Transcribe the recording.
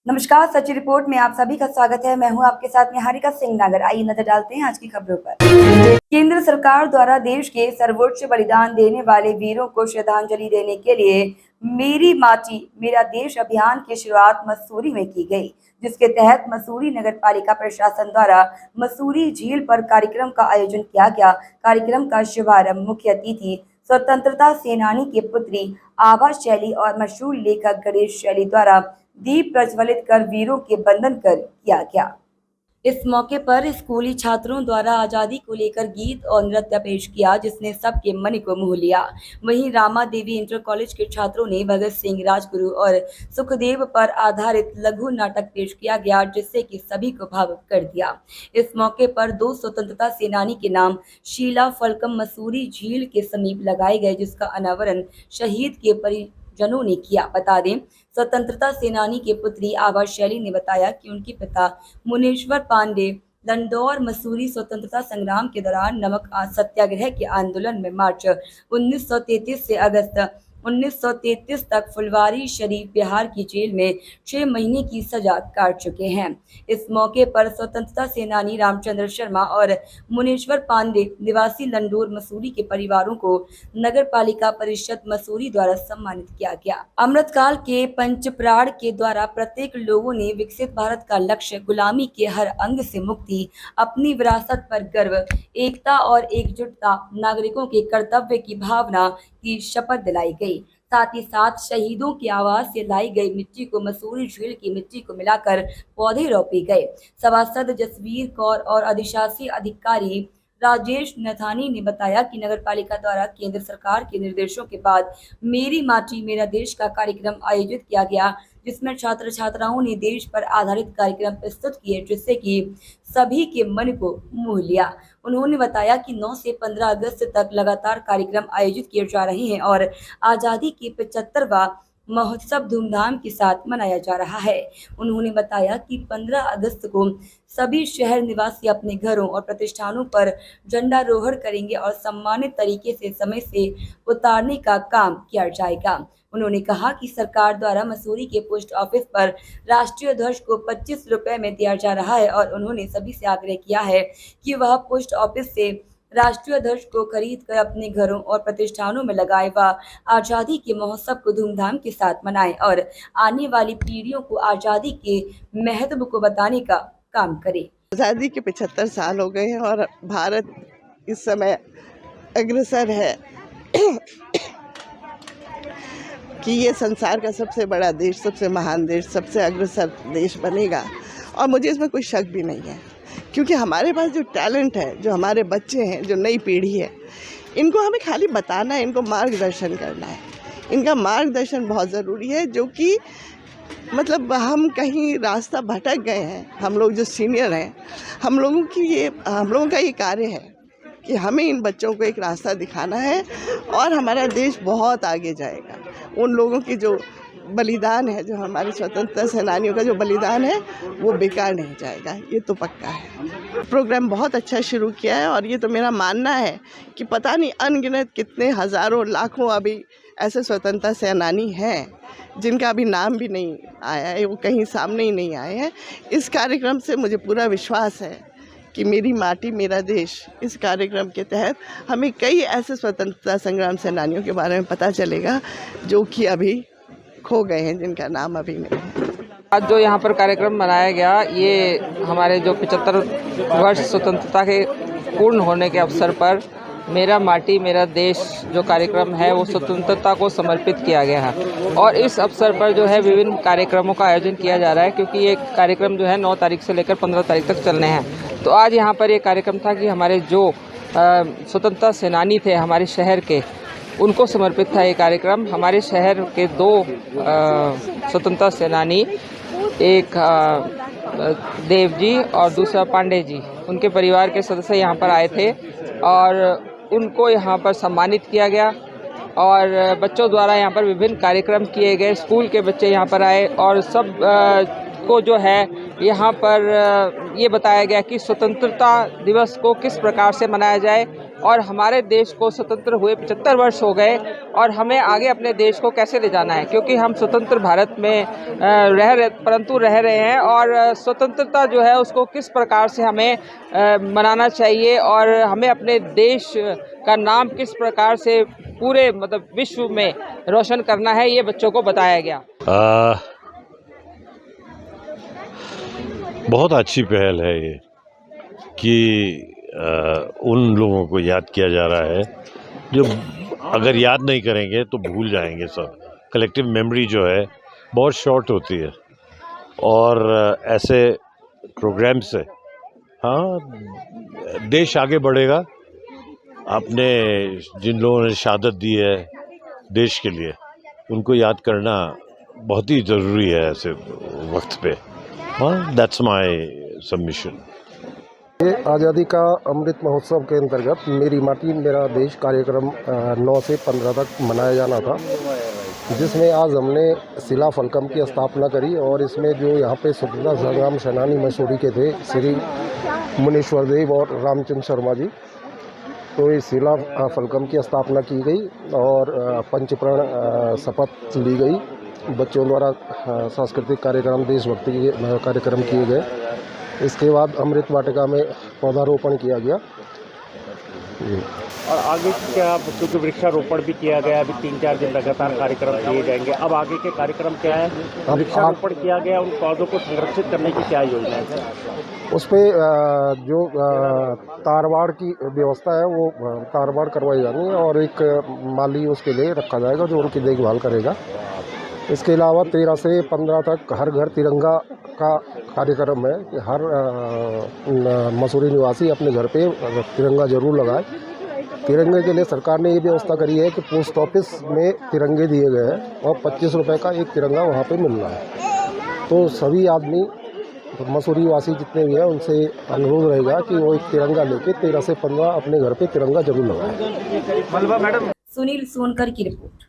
नमस्कार, सच्ची रिपोर्ट में आप सभी का स्वागत है। मैं हूं आपके साथ निहारिका सिंह नागर। आइए नजर डालते हैं आज की खबरों पर। केंद्र सरकार द्वारा देश के सर्वोच्च बलिदान देने वाले वीरों को श्रद्धांजलि देने के लिए मेरी माटी मेरा देश अभियान की शुरुआत मसूरी में की गई, जिसके तहत मसूरी नगर पालिका प्रशासन द्वारा मसूरी झील पर कार्यक्रम का आयोजन किया गया। कार्यक्रम का शुभारंभ मुख्य अतिथि स्वतंत्रता सेनानी के पुत्री आभा शैली और मशहूर लेखक गणेश शैली द्वारा दीप प्रज्वलित कर वीरों के बंधन कर किया गया। इस मौके पर स्कूली छात्रों द्वारा आजादी को लेकर गीत और नृत्य पेश किया, जिसने सबके मन को मोह लिया। वहीं रामा देवी इंटर कॉलेज के छात्रों ने भगत सिंह, राजगुरु और सुखदेव पर आधारित लघु नाटक पेश किया गया, जिससे कि सभी को भावुक कर दिया। इस मौके पर 2 स्वतंत्रता सेनानी के नाम शीला फलकम मसूरी झील के समीप लगाए गए, जिसका अनावरण शहीद के परिजनों ने किया। बता दें, स्वतंत्रता सेनानी के पुत्री आभा शैली ने बताया कि उनके पिता मुनेश्वर पांडे लंडौर मसूरी स्वतंत्रता संग्राम के दौरान नमक सत्याग्रह के आंदोलन में मार्च 1933 से अगस्त 1933 तक फुलवारी शरीफ बिहार की जेल में 6 महीने की सजा काट चुके हैं। इस मौके पर स्वतंत्रता सेनानी रामचंद्र शर्मा और मुनेश्वर पांडे निवासी लंडौर मसूरी के परिवारों को नगर पालिका परिषद मसूरी द्वारा सम्मानित किया गया। अमृतकाल के पंचप्राण के द्वारा प्रत्येक लोगों ने विकसित भारत का लक्ष्य, गुलामी के हर अंग से मुक्ति, अपनी विरासत पर गर्व, एकता और एकजुटता, नागरिकों के कर्तव्य की भावना की शपथ दिलाई गई। साथ ही साथ शहीदों की आवाज से लाई गई मिट्टी को मसूरी झील की मिट्टी को मिलाकर पौधे रोपे गए। सभासद जसवीर कौर और अधिशासी अधिकारी राजेश नथानी ने बताया कि नगर पालिका द्वारा केंद्र सरकार के निर्देशों के बाद मेरी माटी मेरा देश का कार्यक्रम आयोजित किया गया, जिसमें छात्र छात्राओं ने देश पर आधारित कार्यक्रम प्रस्तुत किए, जिससे कि सभी के मन को मोह लिया। उन्होंने बताया कि 9 से 15 अगस्त तक लगातार कार्यक्रम आयोजित किए जा रहे हैं और आज़ादी के 75वां महोत्सव धूमधाम के साथ मनाया जा रहा है। उन्होंने बताया कि 15 अगस्त को सभी शहर निवासी अपने घरों और प्रतिष्ठानों पर झंडारोहण करेंगे और सम्मानित तरीके से समय से उतारने का काम किया जाएगा। उन्होंने कहा कि सरकार द्वारा मसूरी के पोस्ट ऑफिस पर राष्ट्रीय ध्वज को 25 रुपए में दिया जा रहा है और उन्होंने सभी से आग्रह किया है कि वह पोस्ट ऑफिस से राष्ट्रीय ध्वज को खरीद कर अपने घरों और प्रतिष्ठानों में लगाए व आज़ादी के महोत्सव को धूमधाम के साथ मनाएं और आने वाली पीढ़ियों को आज़ादी के महत्व को बताने का काम करें। आज़ादी के 75 साल हो गए हैं और भारत इस समय अग्रसर है कि ये संसार का सबसे बड़ा देश, सबसे महान देश, सबसे अग्रसर देश बनेगा। और मुझे इसमें कोई शक भी नहीं है, क्योंकि हमारे पास जो टैलेंट है, जो हमारे बच्चे हैं, जो नई पीढ़ी है, इनको हमें खाली बताना है, इनको मार्गदर्शन करना है। इनका मार्गदर्शन बहुत ज़रूरी है, जो कि मतलब हम कहीं रास्ता भटक गए हैं, हम लोग जो सीनियर हैं, हम लोगों का ये कार्य है कि हमें इन बच्चों को एक रास्ता दिखाना है और हमारा देश बहुत आगे जाएगा। उन लोगों की जो बलिदान है, जो हमारे स्वतंत्रता सेनानियों का जो बलिदान है, वो बेकार नहीं जाएगा, ये तो पक्का है। प्रोग्राम बहुत अच्छा शुरू किया है और ये तो मेरा मानना है कि पता नहीं अनगिनत कितने हज़ारों लाखों अभी ऐसे स्वतंत्रता सेनानी हैं जिनका अभी नाम भी नहीं आया है, वो कहीं सामने ही नहीं आए हैं। इस कार्यक्रम से मुझे पूरा विश्वास है कि मेरी माटी मेरा देश, इस कार्यक्रम के तहत हमें कई ऐसे स्वतंत्रता संग्राम सेनानियों के बारे में पता चलेगा जो कि अभी खो गए हैं, जिनका नाम अभी नहीं है। आज जो यहाँ पर कार्यक्रम मनाया गया, ये हमारे जो 75 वर्ष स्वतंत्रता के पूर्ण होने के अवसर पर मेरा माटी मेरा देश जो कार्यक्रम है वो स्वतंत्रता को समर्पित किया गया है। और इस अवसर पर जो है विभिन्न कार्यक्रमों का आयोजन किया जा रहा है, क्योंकि ये कार्यक्रम जो है 9 तारीख से लेकर 15 तारीख तक चलने हैं। तो आज यहाँ पर ये कार्यक्रम था कि हमारे जो स्वतंत्रता सेनानी थे हमारे शहर के, उनको समर्पित था ये कार्यक्रम। हमारे शहर के 2 स्वतंत्रता सेनानी, एक देव जी और दूसरा पांडे जी, उनके परिवार के सदस्य यहाँ पर आए थे और उनको यहाँ पर सम्मानित किया गया और बच्चों द्वारा यहाँ पर विभिन्न कार्यक्रम किए गए। स्कूल के बच्चे यहाँ पर आए और सब को जो है यहाँ पर ये बताया गया कि स्वतंत्रता दिवस को किस प्रकार से मनाया जाए और हमारे देश को स्वतंत्र हुए 75 वर्ष हो गए और हमें आगे अपने देश को कैसे ले जाना है, क्योंकि हम स्वतंत्र भारत में रह रहे हैं और स्वतंत्रता जो है उसको किस प्रकार से हमें मनाना चाहिए और हमें अपने देश का नाम किस प्रकार से पूरे मतलब विश्व में रोशन करना है, ये बच्चों को बताया गया। बहुत अच्छी पहल है ये कि उन लोगों को याद किया जा रहा है जो अगर याद नहीं करेंगे तो भूल जाएंगे सब। कलेक्टिव मेमोरी जो है बहुत शॉर्ट होती है और ऐसे प्रोग्राम से हाँ देश आगे बढ़ेगा। अपने जिन लोगों ने शहादत दी है देश के लिए उनको याद करना बहुत ही ज़रूरी है ऐसे वक्त पे। हाँ, दैट्स माय सबमिशन। ये आज़ादी का अमृत महोत्सव के अंतर्गत मेरी माटी मेरा देश कार्यक्रम 9 से 15 तक मनाया जाना था, जिसमें आज हमने शिला फलकम की स्थापना करी और इसमें जो यहाँ पे स्वतंत्रता संग्राम सेनानी मसूरी के थे श्री मुनीश्वर देव और रामचंद्र शर्मा जी, तो इस शिला फलकम की स्थापना की गई और पंचप्रण शपथ ली गई। बच्चों द्वारा सांस्कृतिक कार्यक्रम देशभक्ति के कार्यक्रम किए गए। इसके बाद अमृत वाटिका में पौधारोपण किया गया। और आगे क्या बच्चों के वृक्षारोपण भी किया गया। अभी 3-4 दिन लगातार कार्यक्रम किए जाएंगे। अब आगे के कार्यक्रम क्या है? वृक्षारोपण किया गया, उन पौधों को संरक्षित करने की क्या योजना है? उस पर जो तारवाड़ की व्यवस्था है वो तारवाड़ करवाई जानी है और एक माली उसके लिए रखा जाएगा जो उनकी देखभाल करेगा। इसके अलावा 13 से 15 तक हर घर तिरंगा का कार्यक्रम है कि हर मसूरी निवासी अपने घर पे तिरंगा जरूर लगाए। तिरंगे के लिए सरकार ने ये व्यवस्था करी है कि पोस्ट ऑफिस में तिरंगे दिए गए हैं और 25 रुपये का एक तिरंगा वहाँ पे मिल रहा है। तो सभी आदमी मसूरी वासी जितने भी हैं उनसे अनुरोध रहेगा कि वो एक तिरंगा लेके 13 से 15 अपने घर पे तिरंगा जरूर लगाएं। सुनील सोनकर की रिपोर्ट।